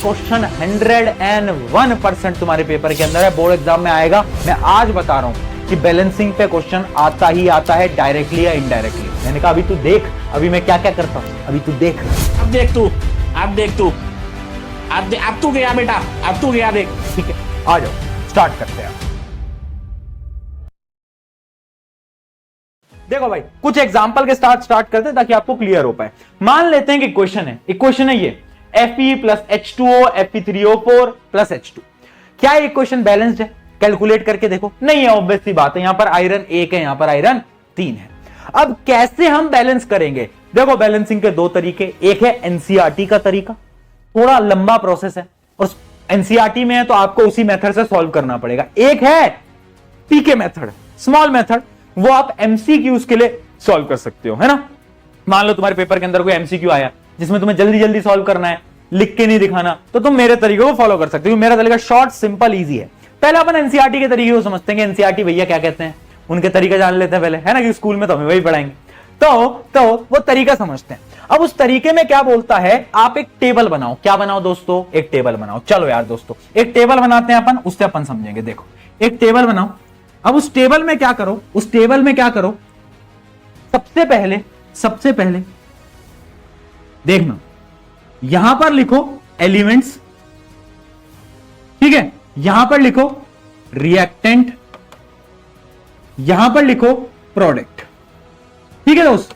Question 101% तुम्हारे paper के अंदर है, बोर्ड एग्जाम में आएगा। मैं आज बता रहा हूं कि बैलेंसिंग पे क्वेश्चन आता ही आता है, डायरेक्टली या इनडायरेक्टली। मैंने कहा अभी तू देख, अभी मैं क्या क्या करता हूं, अभी तू देख। अब देख तू, अब देख तू, अब तू गया बेटा, अब तू गया देख। ठीक है, आ जाओ स्टार्ट करते हैं। देखो भाई, कुछ एग्जांपल के साथ स्टार्ट करते हैं ताकि आपको क्लियर हो पाए। मान लेते हैं कि इक्वेशन है ये Fe plus H2O Fe3O4 plus H2। क्या ये इक्वेशन बैलेंस्ड है? कैलकुलेट करके देखो। नहीं है, ऑब्वियस सी बात है। यहां पर आयरन 1 है, यहां पर आयरन 3 है। अब कैसे हम बैलेंस करेंगे? देखो, बैलेंसिंग के दो तरीके, एक है एनसीईआरटी का तरीका, थोड़ा लंबा प्रोसेस है और एनसीईआरटी में है तो आपको उसी मेथड से सॉल्व करना पड़ेगा। एक है पीके मेथड, स्मॉल मेथड, वो आप एमसीक्यूज के लिए सॉल्व कर सकते हो, है ना। मान लो तुम्हारे पेपर के अंदर कोई एमसीक्यू आया जिसमें तुम्हें जल्दी जल्दी सॉल्व करना है, लिख के नहीं दिखाना, तो तुम मेरे तरीके को फॉलो कर सकते हो। मेरा तरीका शॉर्ट, सिंपल, इजी है। पहले अपन एनसीईआरटी के तरीके को समझते हैं कि एनसीईआरटी भैया क्या कहते हैं, उनके तरीका जान लेते हैं पहले, है ना, कि स्कूल में तो हमें वही पढ़ाएंगे। तो वो तरीका समझते हैं। अब उस तरीके में क्या बोलता है, आप एक टेबल बनाओ। क्या बनाओ दोस्तों? एक टेबल बनाओ। चलो यार दोस्तों, एक टेबल बनाते हैं अपन, उससे अपन समझेंगे। देखो, एक टेबल बनाओ। अब उस टेबल में क्या करो, सबसे पहले देखना, यहां पर लिखो एलिमेंट्स, ठीक है, यहां पर लिखो रिएक्टेंट, यहां पर लिखो प्रोडक्ट। ठीक है दोस्त,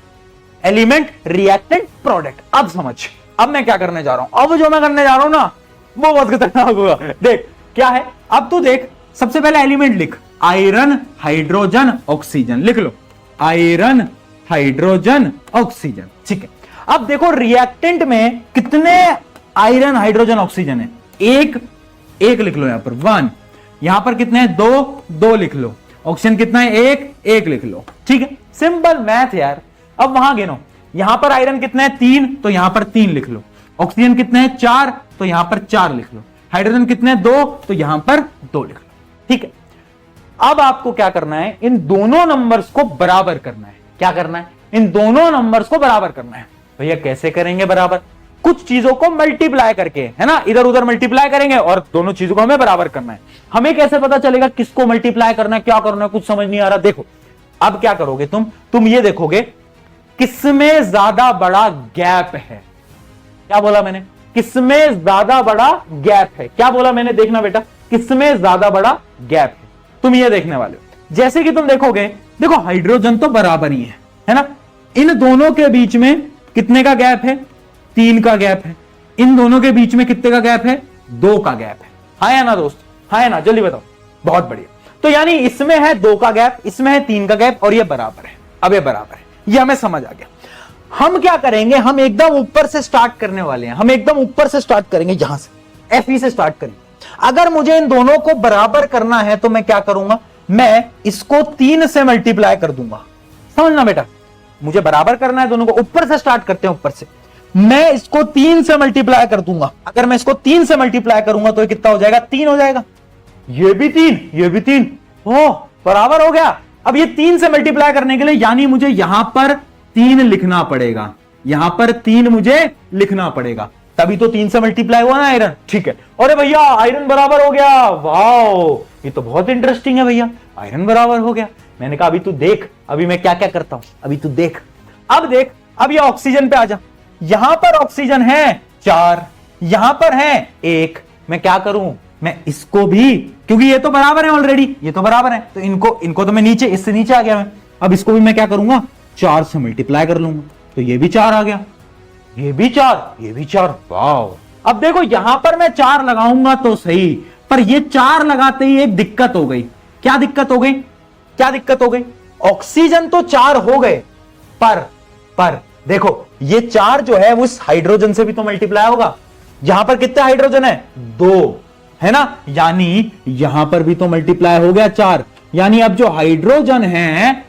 एलिमेंट, रिएक्टेंट, प्रोडक्ट। अब समझ, अब मैं क्या करने जा रहा हूं। अब जो मैं करने जा रहा हूं ना, वो बहुत खतरनाक होगा। देख क्या है, अब तू देख, सबसे पहले एलिमेंट लिख, आयरन, हाइड्रोजन, ऑक्सीजन। लिख लो, आयरन, हाइड्रोजन, ऑक्सीजन। ठीक है, अब देखो रिएक्टेंट में कितने आयरन, हाइड्रोजन, ऑक्सीजन है? एक लिख लो यहां पर, 1। यहां पर कितने हैं? 2 लिख लो। ऑक्सीजन कितना है? 1 लिख लो। ठीक है, सिंपल मैथ यार। अब वहां गिनो, यहां पर आयरन कितने हैं? 3, तो यहां पर 3 लिख लो। ऑक्सीजन कितने हैं? 4, तो यहां पर 4 लिख लो। हाइड्रोजन कितने हैं? 2, तो यहां पर 2 लिख लो। ठीक है, अब आपको क्या करना है, इन दोनों नंबर्स को बराबर करना है। क्या करना है? इन दोनों नंबर्स को बराबर करना है। भैया कैसे करेंगे बराबर? कुछ चीजों को मल्टीप्लाई करके, है ना, इधर उधर मल्टीप्लाई करेंगे और दोनों चीजों को हमें बराबर करना है। हमें कैसे पता चलेगा किसको मल्टीप्लाई करना है, क्या करना है? कुछ समझ नहीं आ रहा। देखो, अब क्या करोगे तुम ये देखोगे किसमें ज्यादा बड़ा गैप है। क्या बोला मैंने? किसमें ज्यादा बड़ा गैप है। क्या बोला मैंने? देखना बेटा, किसमें ज्यादा बड़ा गैप है, तुम ये देखने वाले हो। जैसे कि तुम देखोगे, देखो हाइड्रोजन तो बराबर ही है ना। इन दोनों के बीच में कितने का गैप है? 3 का गैप है। इन दोनों के बीच में कितने का गैप है? 2 का गैप है। हाँ या ना दोस्त? हाँ या ना? जल्दी बताओ। बहुत बढ़िया। तो यानी इसमें है 2 का गैप, इसमें है 3 का गैप, और ये बराबर है। अब ये बराबर है, ये हमें समझ आ गया। हम क्या करेंगे, हम एकदम ऊपर से स्टार्ट करने वाले हैं। हम एकदम ऊपर से स्टार्ट करेंगे, यहां से Fe से स्टार्ट करेंगे। अगर मुझे इन दोनों को बराबर करना है तो मैं क्या करूंगा, मैं इसको 3 से मल्टीप्लाई कर दूंगा। समझना बेटा, मुझे बराबर करना है दोनों को। ऊपर से स्टार्ट करते हैं, ऊपर से मैं इसको 3 से मल्टीप्लाई कर दूंगा। अगर मैं इसको 3 से मल्टीप्लाई करूंगा तो ये कितना हो जाएगा? 3 हो जाएगा। ये भी 3, ये भी 3, ओ बराबर हो गया। अब ये 3 से मल्टीप्लाई करने के लिए यानी मुझे यहां पर 3 लिखना पड़ेगा, यहां पर 3 मुझे लिखना पड़ेगा, तभी तो 3 से मल्टीप्लाई हुआ ना आयरन। ठीक है, अरे भैया आयरन बराबर हो गया, वाओ ये तो बहुत इंटरेस्टिंग है भैया, आयरन बराबर हो गया। मैंने कहा अभी तू देख, अभी मैं क्या क्या करता हूं, अभी तू देख। अब देख, अब ये ऑक्सीजन पे आ जा। यहां पर ऑक्सीजन है 4, यहां पर है 1। मैं क्या करूं, मैं इसको भी, क्योंकि ये तो बराबर है ऑलरेडी, ये तो बराबर है, तो इनको तो मैं नीचे, इससे नीचे आ गया मैं। अब इसको भी मैं क्या करूंगा, 4 से मल्टीप्लाई कर लूंगा, तो ये भी 4 आ गया, ये भी 4, ये भी 4, वाओ। अब देखो यहां पर मैं 4 लगाऊंगा तो सही, पर ये 4 लगाते ही एक दिक्कत हो गई। क्या दिक्कत हो गई? क्या दिक्कत हो गई? ऑक्सीजन तो 4 हो गए, पर देखो ये 4 जो है वो इस हाइड्रोजन से भी तो मल्टीप्लाई होगा। यहां पर कितने हाइड्रोजन है? 2, है ना, यानी यहां पर भी तो मल्टीप्लाई हो गया 4, यानी अब जो हाइड्रोजन है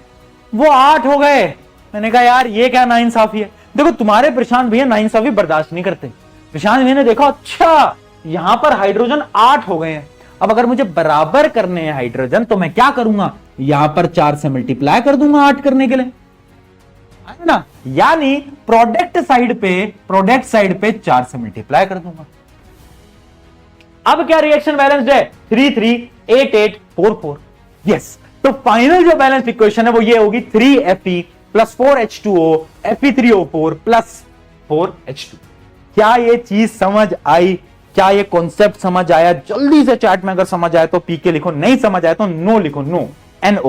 वो 8 हो गए। मैंने कहा यार ये क्या नाइंसाफी है। देखो तुम्हारे प्रशांत भैया नाइंसाफी बर्दाश्त नहीं करते। प्रशांत भैया ने देखा, अच्छा यहां पर हाइड्रोजन 8 हो गए हैं। अब अगर मुझे बराबर करने हैं हाइड्रोजन तो मैं क्या करूंगा, यहां पर 4 से मल्टीप्लाई कर दूंगा 8 करने के लिए, है ना, यानी प्रोडक्ट साइड पे 4 से मल्टीप्लाई कर दूंगा। अब क्या रिएक्शन बैलेंस्ड है? 3,3,8,8,4,4। यस, तो फाइनल जो बैलेंस इक्वेशन है वो ये होगी 3Fe plus 4H2O Fe3O4 plus 4H2। क्या ये चीज समझ आई? क्या ये कॉन्सेप्ट समझ आया? जल्दी से चैट में अगर समझ आया तो पीके लिखो, नहीं समझ आया तो नो लिखो, नो NO।